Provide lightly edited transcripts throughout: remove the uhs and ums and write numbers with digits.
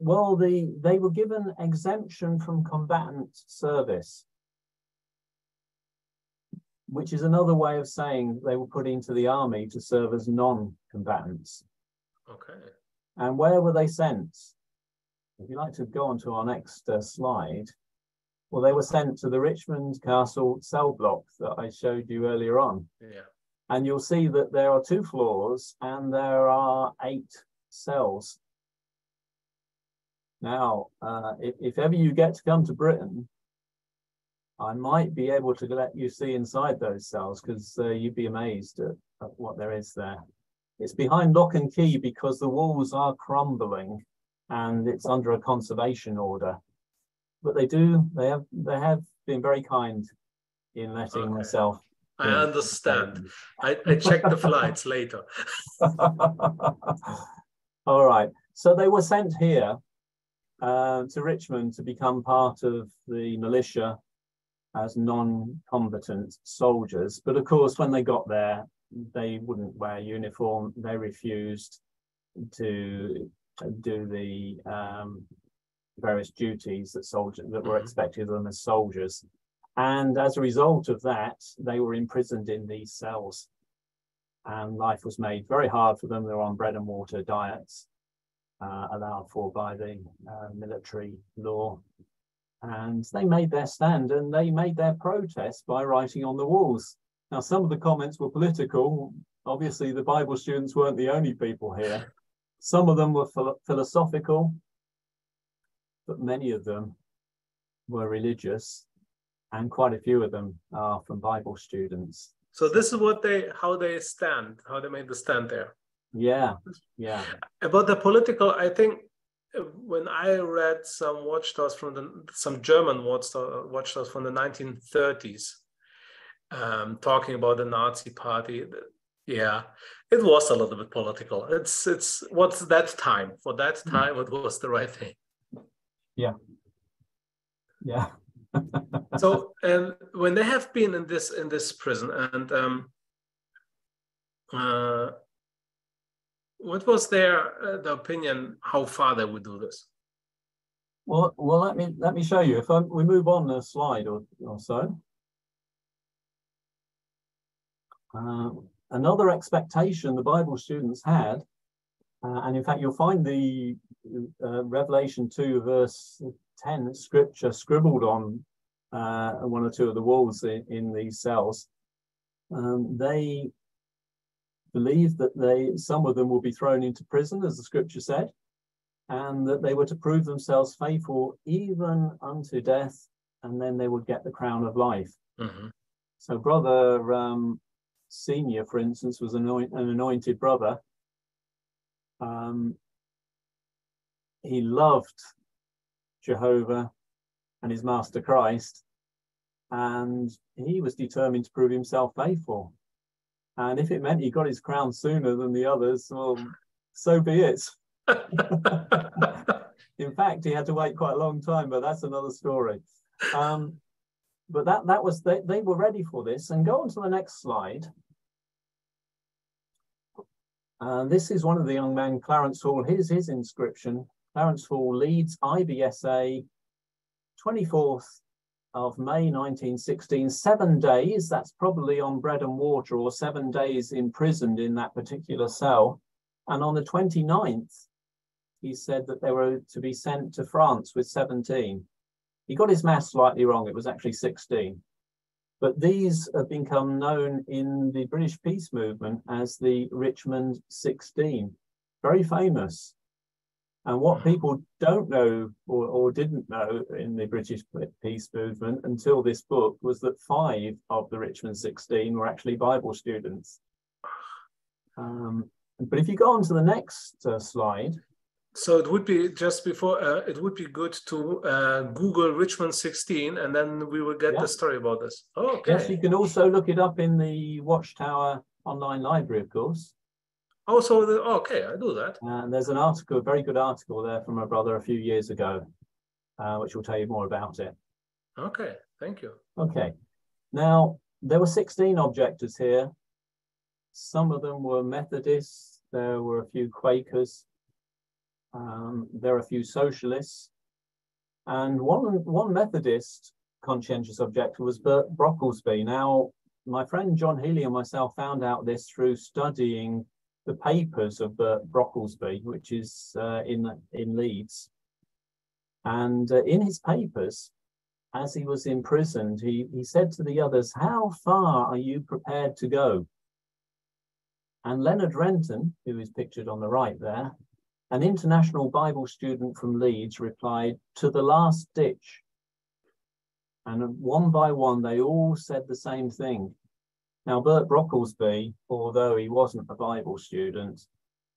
Well, they were given exemption from combatant service, which is another way of saying they were put into the army to serve as non-combatants. Okay. And where were they sent? If you'd like to go on to our next slide, well, they were sent to the Richmond Castle cell block that I showed you earlier on. Yeah. And you'll see that there are 2 floors and there are 8 cells. Now, if ever you get to come to Britain, I might be able to let you see inside those cells, because you'd be amazed at what there is there. It's behind lock and key because the walls are crumbling and it's under a conservation order. But they have been very kind in letting myself. I understand. I checked the flights later. All right. So they were sent here to Richmond to become part of the militia as non-combatant soldiers. But of course, when they got there, they wouldn't wear uniform. They refused to do the various duties that were expected of them as soldiers. And as a result of that, they were imprisoned in these cells. And life was made very hard for them. They were on bread and water diets, allowed for by the military law. And they made their stand and they made their protest by writing on the walls. Now, some of the comments were political. Obviously, the Bible students weren't the only people here. Some of them were philosophical, but many of them were religious, and quite a few of them are from Bible students. So this is how they made the stand there. Yeah, yeah. About the political, I think when I read some watchdogs some German watchdogs from the 1930s, talking about the Nazi party, yeah, it was a little bit political. It's what's that time? For that time, it was the right thing. Yeah. Yeah. So when they have been in this prison, and what was the opinion how far they would do this? Well, let me show you. If we move on a slide or so. Another expectation the Bible students had, and in fact you'll find the Revelation 2 verse 10 scripture scribbled on one or two of the walls in these cells. They believed that some of them will be thrown into prison, as the scripture said, and that they were to prove themselves faithful even unto death, and then they would get the crown of life. Mm-hmm. So Brother Senior, for instance, was an anointed brother. He loved Jehovah and his Master Christ, and he was determined to prove himself faithful. And if it meant he got his crown sooner than the others, well, so be it. In fact, he had to wait quite a long time, but that's another story. But that was, they were ready for this. And go on to the next slide. This is one of the young men, Clarence Hall. Here's his inscription. Clarence Hall, Leeds, IBSA, 24th of May 1916, 7 days. That's probably on bread and water, or 7 days imprisoned in that particular cell. And on the 29th, he said that they were to be sent to France with 17. He got his math slightly wrong. It was actually 16. But these have become known in the British peace movement as the Richmond 16. Very famous. And what people don't know or didn't know in the British peace movement until this book was that 5 of the Richmond 16 were actually Bible students. But if you go on to the next slide. So it would be just before, it would be good to Google Richmond 16, and then we will get the story about this. Oh, okay. Yes, you can also look it up in the Watchtower online library, of course. Oh, so okay, I do that. And there's an article, a very good article there from my brother a few years ago, which will tell you more about it. Okay, thank you. Okay, now there were 16 objectors here. Some of them were Methodists. There were a few Quakers. There are a few socialists, and one Methodist conscientious objector was Bert Brocklesby. Now, my friend John Healy and myself found out this through studying the papers of Bert Brocklesby, which is in Leeds. And in his papers, as he was imprisoned, he said to the others, "How far are you prepared to go?" And Leonard Renton, who is pictured on the right there, an international Bible student from Leeds, replied, "To the last ditch." And one by one, they all said the same thing. Now, Bert Brocklesby, although he wasn't a Bible student,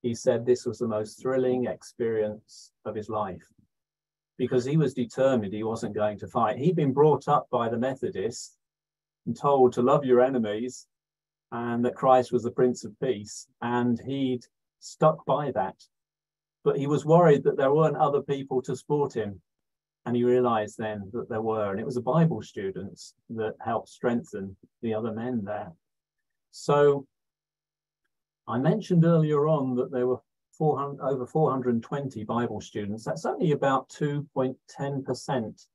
he said this was the most thrilling experience of his life, because he was determined he wasn't going to fight. He'd been brought up by the Methodists and told to love your enemies and that Christ was the Prince of Peace, and he'd stuck by that. But he was worried that there weren't other people to support him. And he realized then that there were, and it was the Bible students that helped strengthen the other men there. So I mentioned earlier on that there were over 420 Bible students. That's only about 2.10%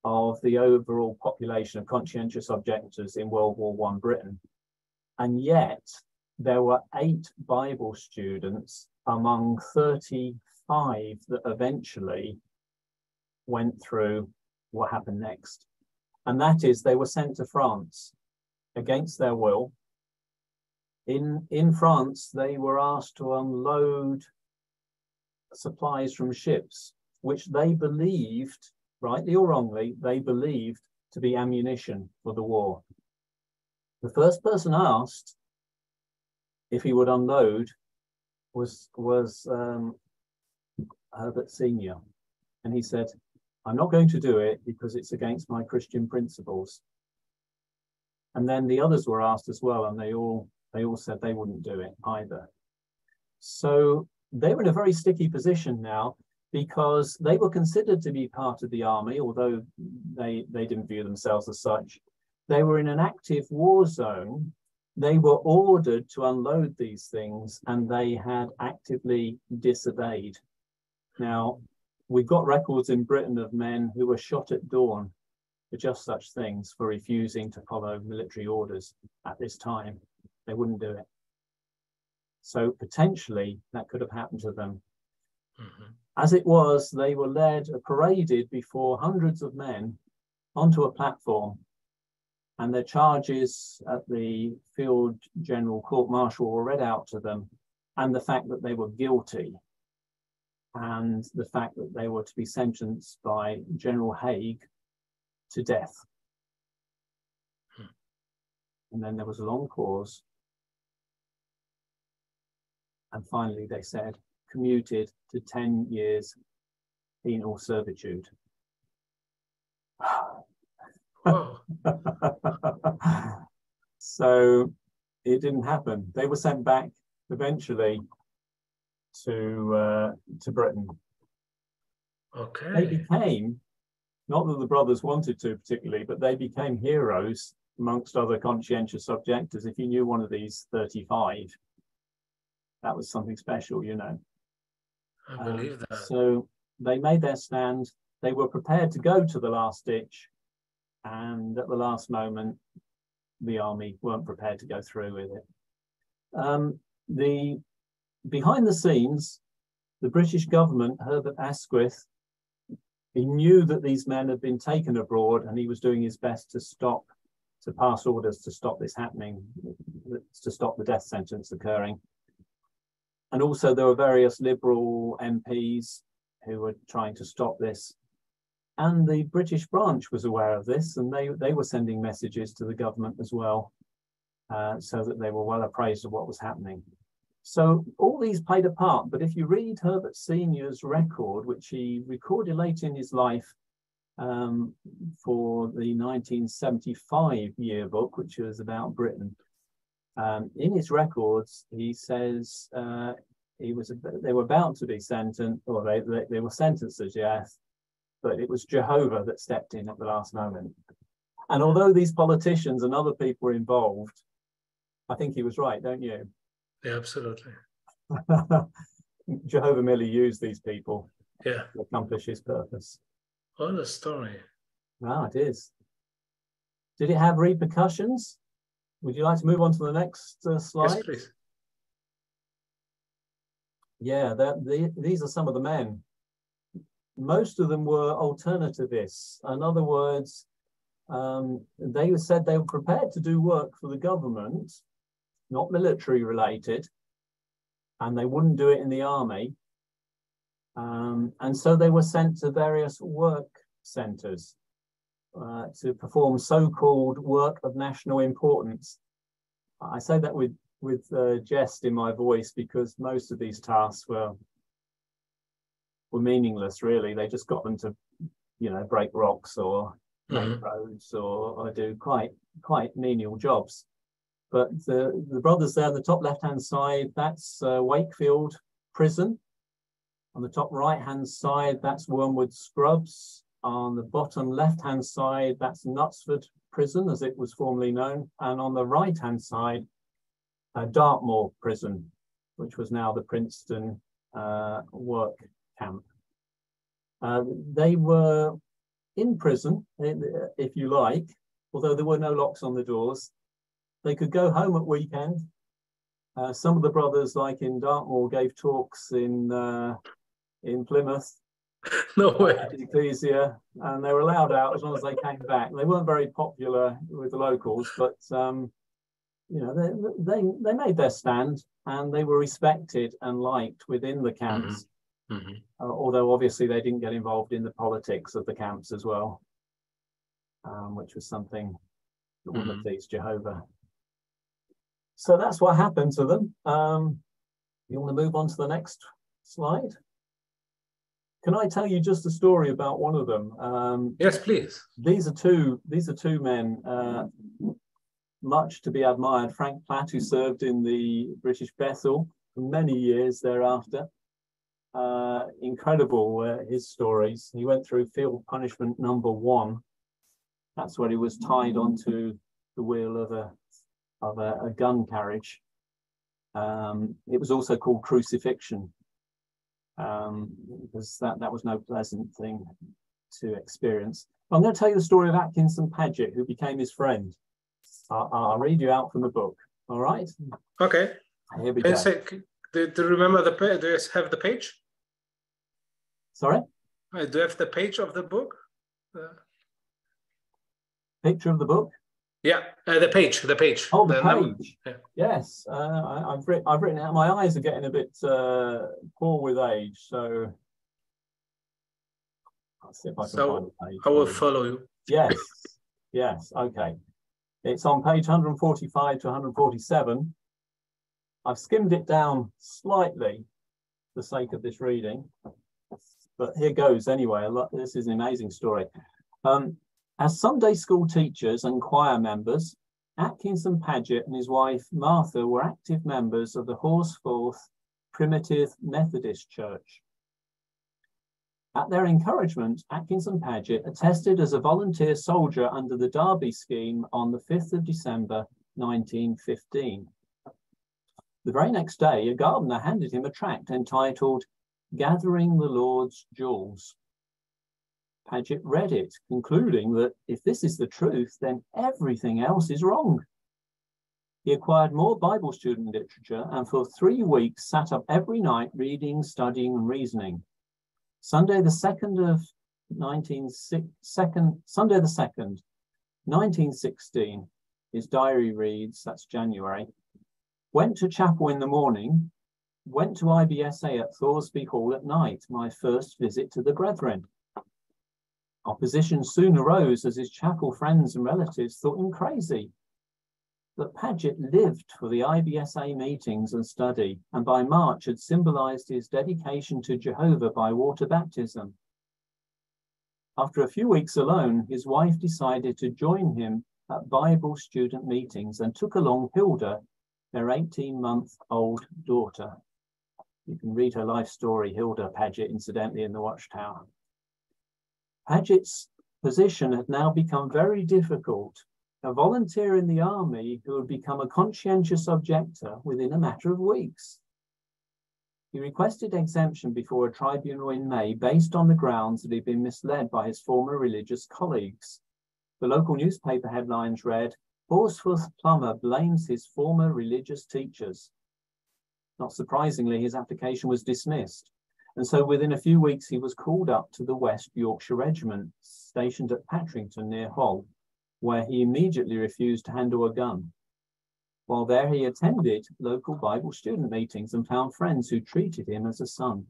of the overall population of conscientious objectors in World War I Britain. And yet there were 8 Bible students among 35 that eventually went through what happened next. And that is, they were sent to France against their will. In France, they were asked to unload supplies from ships, which they believed, rightly or wrongly, they believed to be ammunition for the war. The first person asked if he would unload was Herbert Senior. And he said, "I'm not going to do it because it's against my Christian principles." And then the others were asked as well, and they all said they wouldn't do it either. So they were in a very sticky position now, because they were considered to be part of the army, although they didn't view themselves as such. They were in an active war zone. They were ordered to unload these things, and they had actively disobeyed. Now, we've got records in Britain of men who were shot at dawn for just such things, for refusing to follow military orders at this time. They wouldn't do it. So potentially that could have happened to them. Mm-hmm. As it was, they were paraded before hundreds of men onto a platform, and their charges at the Field General Court Martial were read out to them, and the fact that they were guilty, and the fact that they were to be sentenced by General Haig to death. And then there was a long pause. And finally, they said, commuted to 10 years penal servitude. So it didn't happen. They were sent back eventually to Britain. Okay. They became, not that the brothers wanted to particularly, but they became heroes amongst other conscientious objectors. If you knew one of these 35, that was something special, you know. I believe that. So they made their stand. They were prepared to go to the last ditch, and at the last moment, the army weren't prepared to go through with it. Behind the scenes, the British government, Herbert Asquith, he knew that these men had been taken abroad, and he was doing his best to pass orders to stop this happening, to stop the death sentence occurring. And also there were various Liberal MPs who were trying to stop this. And the British branch was aware of this, and they were sending messages to the government as well, so that they were well appraised of what was happening. So all these played a part, but if you read Herbert Senior's record, which he recorded late in his life for the 1975 yearbook, which was about Britain, in his records, he says they were about to be sentenced, or they were sentenced to death, but it was Jehovah that stepped in at the last moment. And although these politicians and other people were involved, I think he was right, don't you? Yeah, absolutely. Jehovah merely used these people Yeah. to accomplish his purpose. What a story. Ah, it is. Did it have repercussions? Would you like to move on to the next slide? Yes, please. Yeah, these are some of the men. Most of them were alternativists. In other words, they said they were prepared to do work for the government, not military related, and they wouldn't do it in the army. And so they were sent to various work centres to perform so-called work of national importance. I say that with jest in my voice, because most of these tasks were meaningless, really. They just got them to, break rocks or make roads or do quite menial jobs. But the brothers there on the top left-hand side, that's Wakefield Prison. On the top right-hand side, that's Wormwood Scrubs. On the bottom left-hand side, that's Knutsford Prison, as it was formerly known. And on the right-hand side, Dartmoor Prison, which was now the Princeton work camp. They were in prison, if you like, although there were no locks on the doors. They could go home at weekend. Some of the brothers, like in Dartmoor, gave talks in Plymouth. No way. Ecclesia, and they were allowed out as long as they came back. They weren't very popular with the locals, but they made their stand, and they were respected and liked within the camps. Although obviously they didn't get involved in the politics of the camps as well, which was something that wouldn't have pleased Jehovah. So that's what happened to them. You want to move on to the next slide? Can I tell you just a story about one of them? Yes, please. These are two men, much to be admired. Frank Platt, who served in the British Bethel for many years thereafter. Incredible, his stories. He went through field punishment number 1. That's where he was tied onto the wheel of a gun carriage. It was also called crucifixion, because that was no pleasant thing to experience. I'm going to tell you the story of Atkinson Paget, who became his friend. I'll read you out from the book. All right? Okay. Here we go. Do you remember the page? Do you have the page? Sorry? Do you have the page of the book? Picture of the book? Yeah, the page. Oh, the page. Yeah. Yes, I've written it out. My eyes are getting a bit poor with age, so I'll see if I can find the page. I will follow you. Yes, okay. It's on page 145 to 147. I've skimmed it down slightly for the sake of this reading, but here goes anyway. This is an amazing story. As Sunday school teachers and choir members, Atkinson Paget and his wife Martha were active members of the Horsforth Primitive Methodist Church. At their encouragement, Atkinson Paget attested as a volunteer soldier under the Derby scheme on the 5th of December 1915. The very next day, a gardener handed him a tract entitled "Gathering the Lord's Jewels." Paget read it, concluding that if this is the truth, then everything else is wrong. He acquired more Bible student literature and for 3 weeks sat up every night reading, studying, and reasoning. Sunday the 2nd, 1916, his diary reads, that's January, went to chapel in the morning, went to IBSA at Thoresby Hall at night, my first visit to the brethren. Opposition soon arose as his chapel friends and relatives thought him crazy. But Paget lived for the IBSA meetings and study, and by March had symbolized his dedication to Jehovah by water baptism. After a few weeks alone, his wife decided to join him at Bible student meetings and took along Hilda, their 18-month-old daughter. You can read her life story, Hilda Paget, incidentally, in the Watchtower. Paget's position had now become very difficult. A volunteer in the army who had become a conscientious objector within a matter of weeks. He requested exemption before a tribunal in May based on the grounds that he'd been misled by his former religious colleagues. The local newspaper headlines read, "Forceful plumber blames his former religious teachers." Not surprisingly, his application was dismissed. And so within a few weeks, he was called up to the West Yorkshire Regiment, stationed at Patrington near Hull, where he immediately refused to handle a gun. While there, he attended local Bible student meetings and found friends who treated him as a son.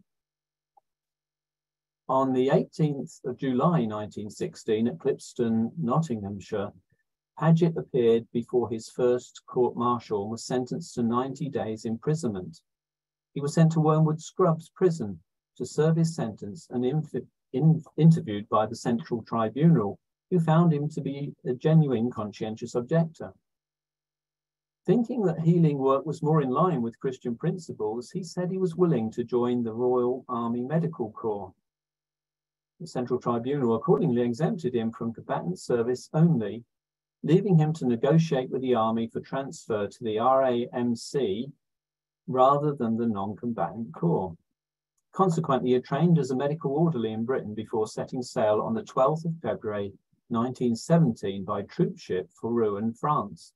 On the 18th of July 1916 at Clipston, Nottinghamshire, Paget appeared before his first court-martial and was sentenced to 90 days imprisonment. He was sent to Wormwood Scrubs prison to serve his sentence and interviewed by the Central Tribunal, who found him to be a genuine conscientious objector. Thinking that healing work was more in line with Christian principles, he said he was willing to join the Royal Army Medical Corps. The Central Tribunal accordingly exempted him from combatant service only, leaving him to negotiate with the army for transfer to the RAMC rather than the non-combatant corps. Consequently, he trained as a medical orderly in Britain before setting sail on the 12th of February 1917 by troop ship for Rouen, France.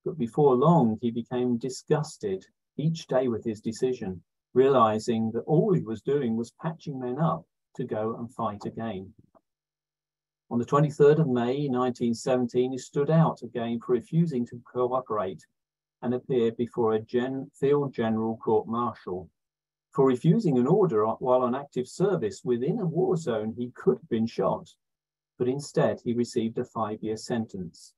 But before long, he became disgusted each day with his decision, realizing that all he was doing was patching men up to go and fight again. On the 23rd of May 1917, he stood out again for refusing to cooperate and appeared before a field general court-martial. For refusing an order while on active service within a war zone, he could have been shot, but instead he received a 5-year sentence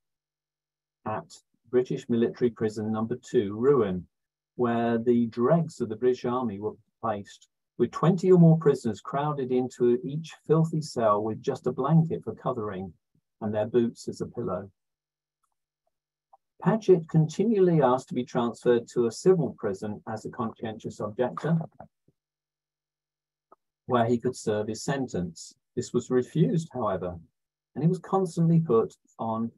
at British Military Prison No. 2, Rouen, where the dregs of the British Army were placed, with 20 or more prisoners crowded into each filthy cell with just a blanket for covering and their boots as a pillow. Paget continually asked to be transferred to a civil prison as a conscientious objector, where he could serve his sentence. This was refused, however, and he was constantly put on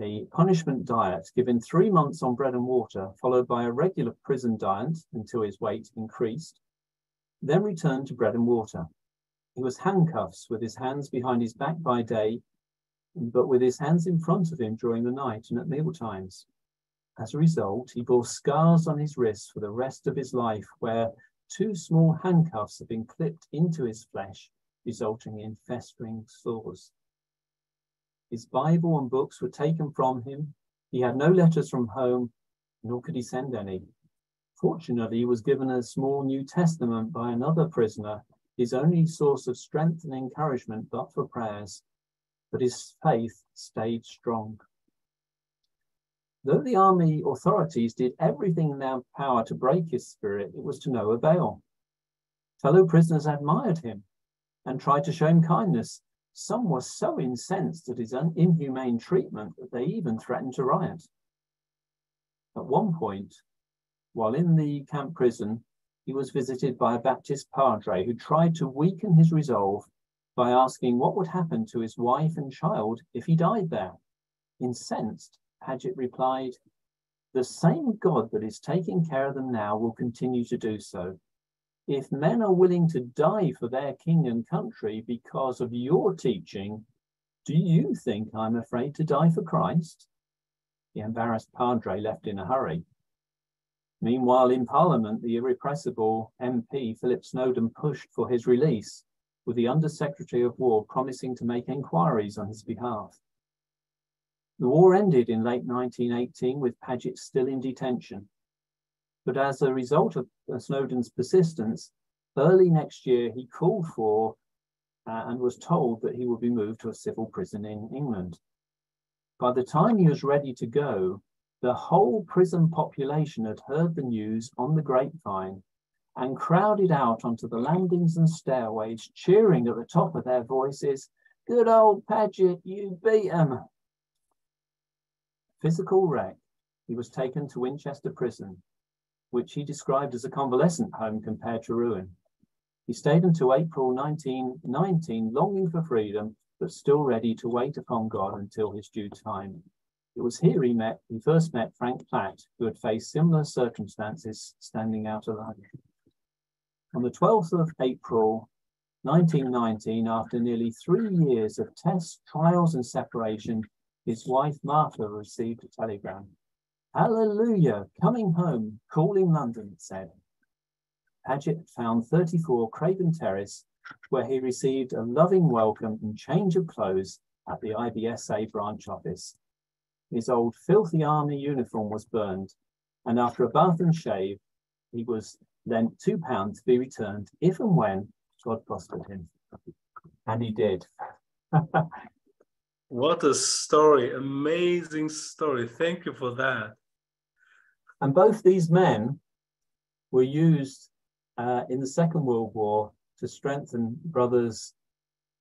a punishment diet, given 3 months on bread and water, followed by a regular prison diet until his weight increased, then returned to bread and water. He was handcuffs with his hands behind his back by day, but with his hands in front of him during the night and at meal times. As a result, he bore scars on his wrists for the rest of his life, where 2 small handcuffs had been clipped into his flesh, resulting in festering sores. His Bible and books were taken from him. He had no letters from home, nor could he send any. Fortunately, he was given a small New Testament by another prisoner, his only source of strength and encouragement but for prayers. But his faith stayed strong. Though the army authorities did everything in their power to break his spirit, it was to no avail. Fellow prisoners admired him and tried to show him kindness. Some were so incensed at his inhumane treatment that they even threatened to riot. At one point, while in the camp prison, he was visited by a Baptist padre who tried to weaken his resolve by asking what would happen to his wife and child if he died there. Incensed, Paget replied, "The same God that is taking care of them now will continue to do so. If men are willing to die for their king and country because of your teaching, do you think I'm afraid to die for Christ?" The embarrassed padre left in a hurry. Meanwhile, in Parliament, the irrepressible MP Philip Snowden pushed for his release, with the Under-Secretary of War promising to make inquiries on his behalf. The war ended in late 1918 with Paget still in detention. But as a result of Snowden's persistence, early next year he called for and was told that he would be moved to a civil prison in England. By the time he was ready to go, the whole prison population had heard the news on the grapevine and crowded out onto the landings and stairways, cheering at the top of their voices, "Good old Paget, you beat 'em." Physical wreck, he was taken to Winchester Prison, which he described as a convalescent home compared to Rouen. He stayed until April 1919, longing for freedom, but still ready to wait upon God until his due time. It was here he first met Frank Platt, who had faced similar circumstances, standing out alive. On the 12th of April, 1919, after nearly 3 years of tests, trials and separation, his wife Martha received a telegram. "Hallelujah, coming home, calling London," it said. Paget found 34 Craven Terrace, where he received a loving welcome and change of clothes at the IBSA branch office. His old filthy army uniform was burned, and after a bath and shave, he was lent £2 to be returned if and when God prospered him. And he did. What a story, amazing story. Thank you for that. And both these men were used in the Second World War to strengthen brothers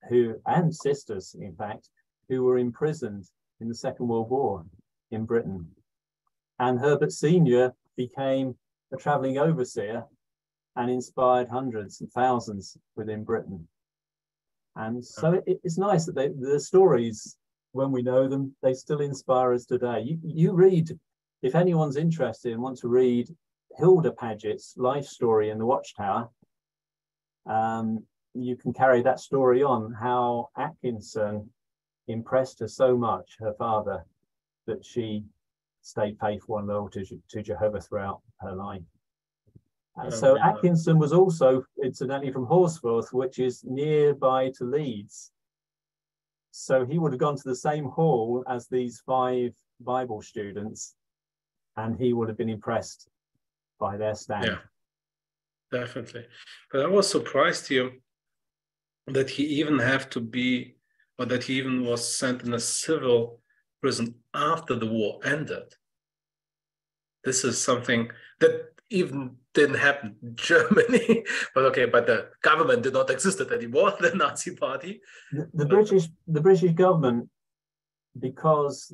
and sisters, in fact, who were imprisoned in the Second World War in Britain. And Herbert Sr. became a traveling overseer and inspired hundreds and thousands within Britain. And so it's nice that the stories, when we know them, they still inspire us today. You read, if anyone's interested and wants to read Hilda Paget's life story in the Watchtower, you can carry that story on, how Atkinson impressed her so much, her father, that she stayed faithful and loyal to Jehovah throughout her life. So Atkinson was also, incidentally, from Horsforth, which is nearby to Leeds. So he would have gone to the same hall as these 5 Bible students, and he would have been impressed by their stand. Yeah, definitely. But I was surprised here that he even have to be, or that he even was sent in a civil prison after the war ended. This is something that even didn't happen in Germany, but the government did not exist anymore, the Nazi party. The British government, because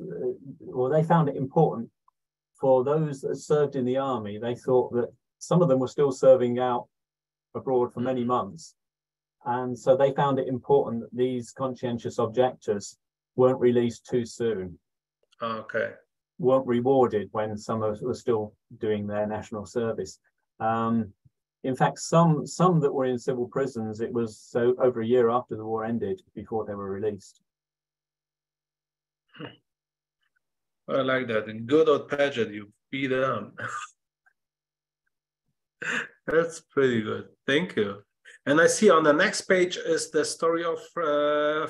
they found it important for those that served in the army. They thought that some of them were still serving out abroad for many months, and so they found it important that these conscientious objectors weren't released too soon. Okay. Weren't rewarded when some of us were still doing their national service. In fact, some that were in civil prisons, it was so over a year after the war ended before they were released. I like that. And good old Paget, you beat them. That's pretty good. Thank you. And I see on the next page is the story of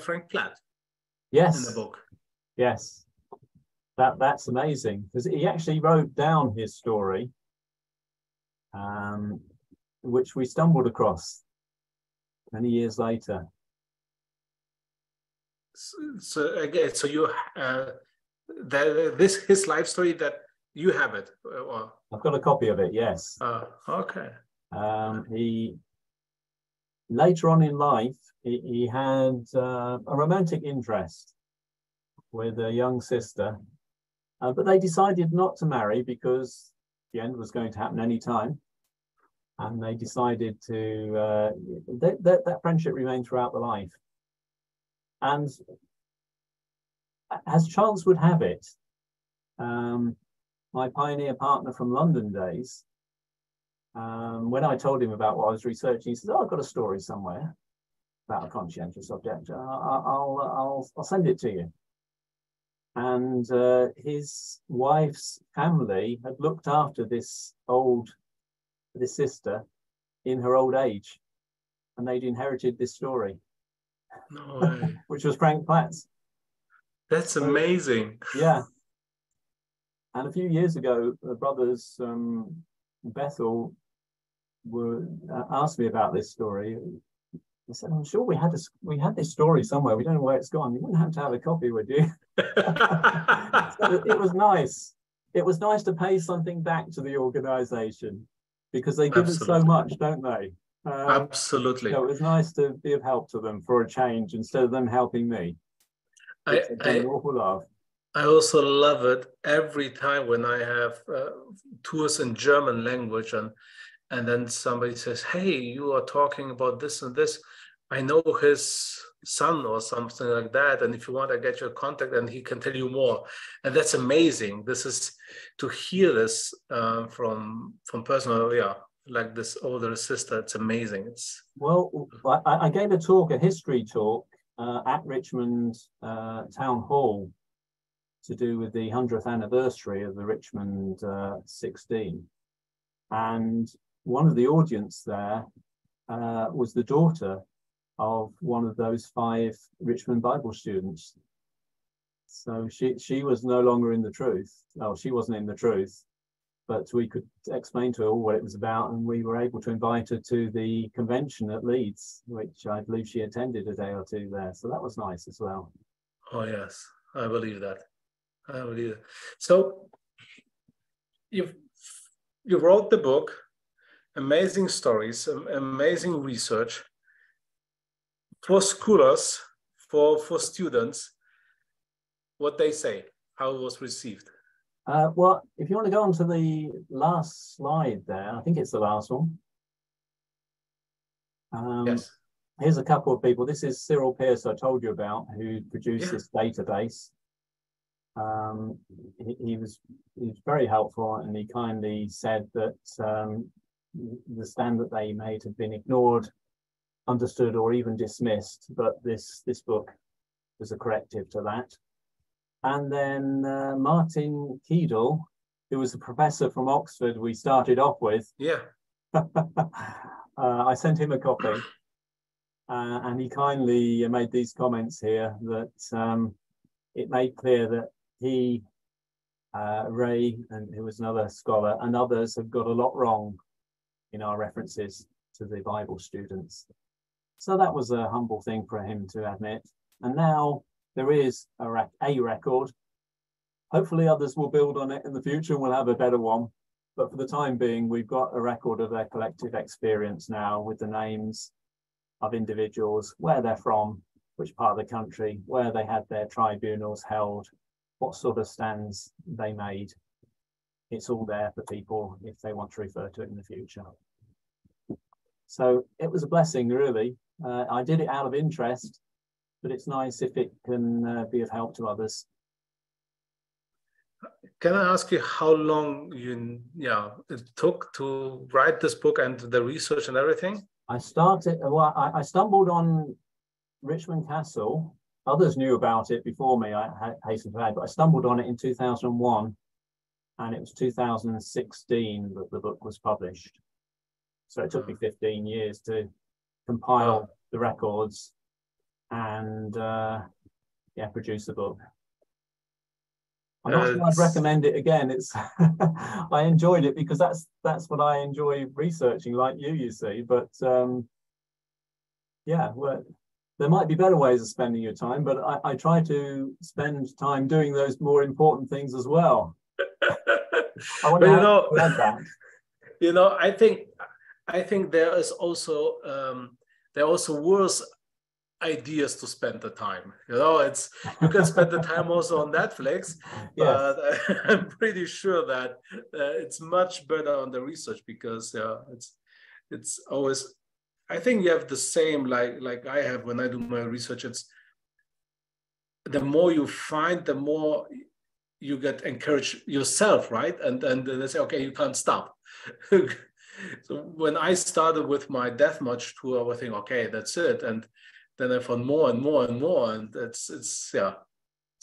Frank Platt. Yes. In the book. Yes. That's amazing, because he actually wrote down his story, which we stumbled across many years later. So again, so you his life story, that you have it. Or... I've got a copy of it. Yes. Okay. He later on in life he had a romantic interest with a young sister. But they decided not to marry because the end was going to happen any time. And they decided to, that friendship remained throughout the life. And as chance would have it, my pioneer partner from London days, when I told him about what I was researching, he said, "Oh, I've got a story somewhere about a conscientious objector. I'll send it to you." And his wife's family had looked after this sister in her old age, and they'd inherited this story. No way. Which was Frank Platt's. That's amazing. Yeah. And a few years ago, the brothers Bethel asked me about this story. I said, "I'm sure we had this story somewhere. We don't know where it's gone. You wouldn't have to have a copy, would you?" So it was nice. It was nice to pay something back to the organization, because they give us so much, don't they? Absolutely. So it was nice to be of help to them for a change instead of them helping me. It's an awful lot. I also love it every time when I have tours in German language, and then somebody says, "Hey, you are talking about this and this. I know his son," or something like that. "And if you want, I get your contact and he can tell you more." And that's amazing. This is to hear this from personal, like this older sister. It's amazing. It's Well, I gave a talk, a history talk, at Richmond Town Hall to do with the 100th anniversary of the Richmond 16. And one of the audience there was the daughter of one of those 5 Richmond Bible students. So she was no longer in the truth. Oh, she wasn't in the truth, but we could explain to her all what it was about, and we were able to invite her to the convention at Leeds, which I believe she attended a day or two there. So that was nice as well. Oh yes, I believe that. I believe it. So you wrote the book, amazing stories, amazing research for scholars, for students. What they say, how it was received. Well, if you want to go on to the last slide there, I think it's the last one. Yes. Here's a couple of people. This is Cyril Pearce, I told you about, who produced this database. He was very helpful, and he kindly said that the stand that they made had been ignored, understood, or even dismissed, but this book was a corrective to that. And then Martin Keedle, who was a professor from Oxford we started off with. Yeah. I sent him a copy, and he kindly made these comments here that it made clear that he, Ray, and who was another scholar, and others have got a lot wrong in our references to the Bible students. So that was a humble thing for him to admit. And now there is a record. Hopefully others will build on it in the future and we'll have a better one. But for the time being, we've got a record of their collective experience now, with the names of individuals, where they're from, which part of the country, where they had their tribunals held, what sort of stands they made. It's all there for people if they want to refer to it in the future. So it was a blessing, really. I did it out of interest, but it's nice if it can be of help to others. Can I ask you how long it took to write this book and the research and everything? I stumbled on Richmond Castle. Others knew about it before me, I hasten to add, but I stumbled on it in 2001, and it was 2016 that the book was published. So it took me 15 years to compile the records and produce the book. I'm not sure I'd recommend it again. It's I enjoyed it because that's what I enjoy researching, like you see. But well, there might be better ways of spending your time, but I try to spend time doing those more important things as well. I want to add that. I think there is also there are also worse ideas to spend the time. You can spend the time also on Netflix, but yes. I'm pretty sure that it's much better on the research, because it's always, I think you have the same like I have when I do my research. It's the more you find, the more you get encouraged yourself, right? And then they say, okay, you can't stop. So when I started with my Death March tour, I was thinking, okay, that's it. And then I found more and more and more, and it's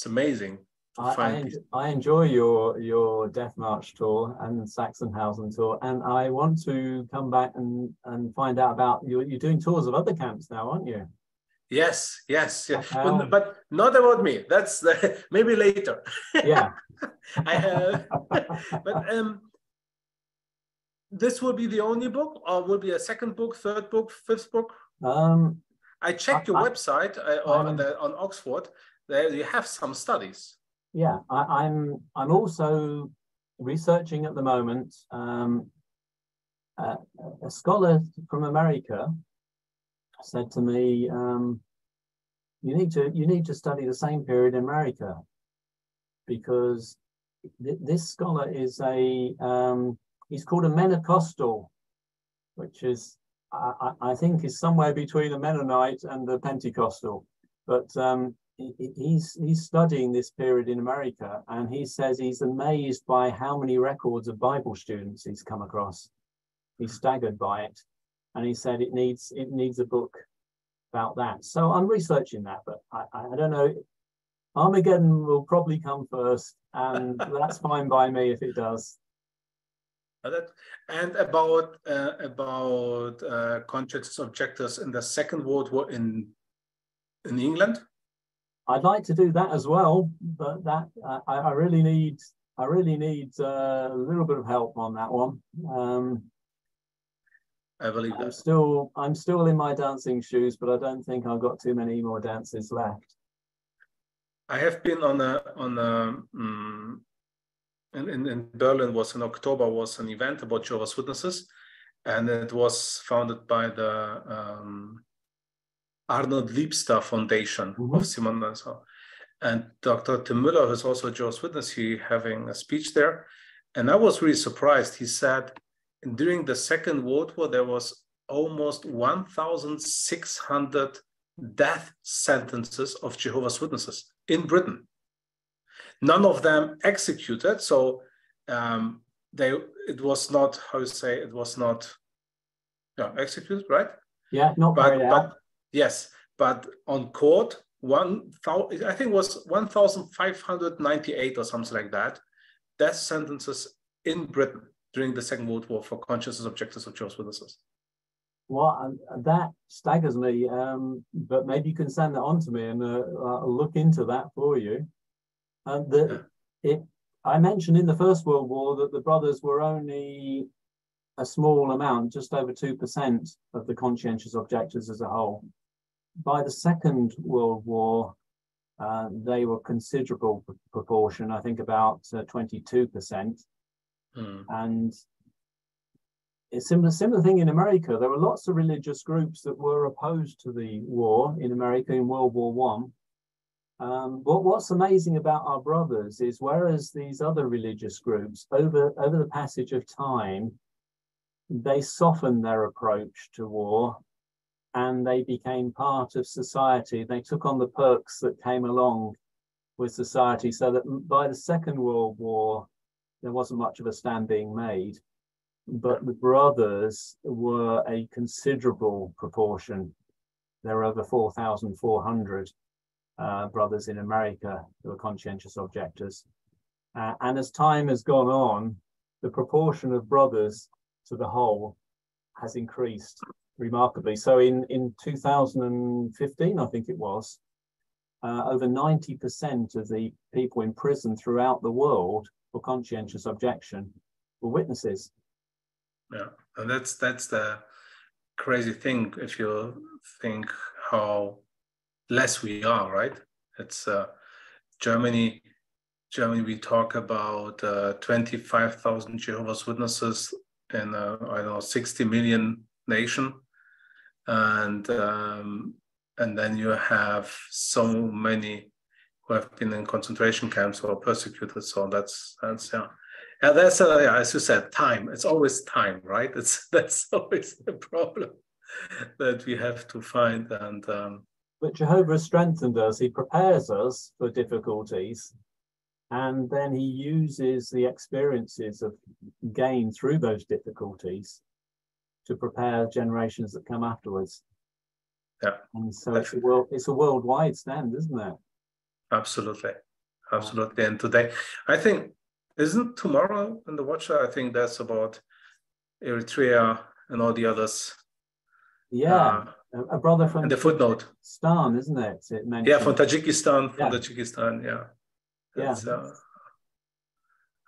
amazing. I enjoy your Death March tour and Sachsenhausen tour, and I want to come back and find out about you're doing tours of other camps now, aren't you? Yes. But not about me. That's maybe later. Yeah. I have, but this will be the only book, or will be a second book, third book, fifth book? I checked your website on Oxford. There you have some studies. Yeah, I'm also researching at the moment. A scholar from America said to me, "You need to study the same period in America, because this scholar is he's called a Mentecostal, which is I think is somewhere between a Mennonite and a Pentecostal, but he's studying this period in America, and he says he's amazed by how many records of Bible students he's come across. He's staggered by it, and he said it needs a book about that. So I'm researching that, but I don't know. Armageddon will probably come first, and that's fine by me if it does. And about conscientious objectors in the Second World War in England. I'd like to do that as well, but that I really need a little bit of help on that one. I believe that. I'm still in my dancing shoes, but I don't think I've got too many more dances left. I have been in Berlin was in October was an event about Jehovah's Witnesses, and it was founded by the Arnold Liebster Foundation of Simon Nansen. And Dr. Tim Müller, who's also a Jehovah's Witness, he having a speech there. And I was really surprised. He said during the Second World War, there was almost 1,600 death sentences of Jehovah's Witnesses in Britain. None of them executed. So it was not, how you say, it was not executed, right? Yeah, not carried out. Yes, but on court, I think it was 1,598 or something like that, death sentences in Britain during the Second World War for conscientious objectors of Jehovah's Witnesses. Well, that staggers me, but maybe you can send that on to me and I'll look into that for you. I mentioned in the First World War that the brothers were only a small amount, just over 2% of the conscientious objectors as a whole. By the Second World War, they were a considerable proportion, I think about 22%. And a similar thing in America. There were lots of religious groups that were opposed to the war in America in World War I. What's amazing about our brothers is whereas these other religious groups, over the passage of time, they softened their approach to war and they became part of society. They took on the perks that came along with society, so that by the Second World War, there wasn't much of a stand being made. But the brothers were a considerable proportion. There were over 4,400 brothers in America who were conscientious objectors. And as time has gone on, the proportion of brothers to the whole has increased remarkably. So in 2015, I think it was, over 90% of the people in prison throughout the world for conscientious objection were witnesses. Yeah, and that's the crazy thing if you think how less we are, right? It's Germany, we talk about 25,000 Jehovah's Witnesses in I don't know, 60 million nation, and then you have so many who have been in concentration camps or persecuted. So that's yeah. And that's as you said, time. It's always time, right? That's always the problem that we have to find. And but Jehovah strengthened us. He prepares us for difficulties, and then he uses the experiences of gained through those difficulties to prepare generations that come afterwards. Yeah, and so it's a worldwide stand, isn't it? Absolutely. And today, I think, isn't tomorrow in the Watcher? I think that's about Eritrea and all the others. Yeah, a brother from the footnote. Tajikistan, isn't it? Yeah, from Tajikistan. Yeah. That's,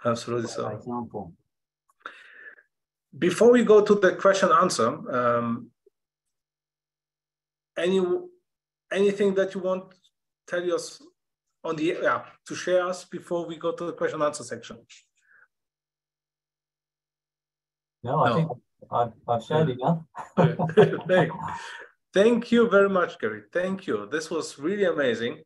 absolutely so. Example. Before we go to the question answer, anything that you want to tell us on the to share us before we go to the question answer section? No, I think I've shared enough. Thank you very much, Gary. Thank you. This was really amazing.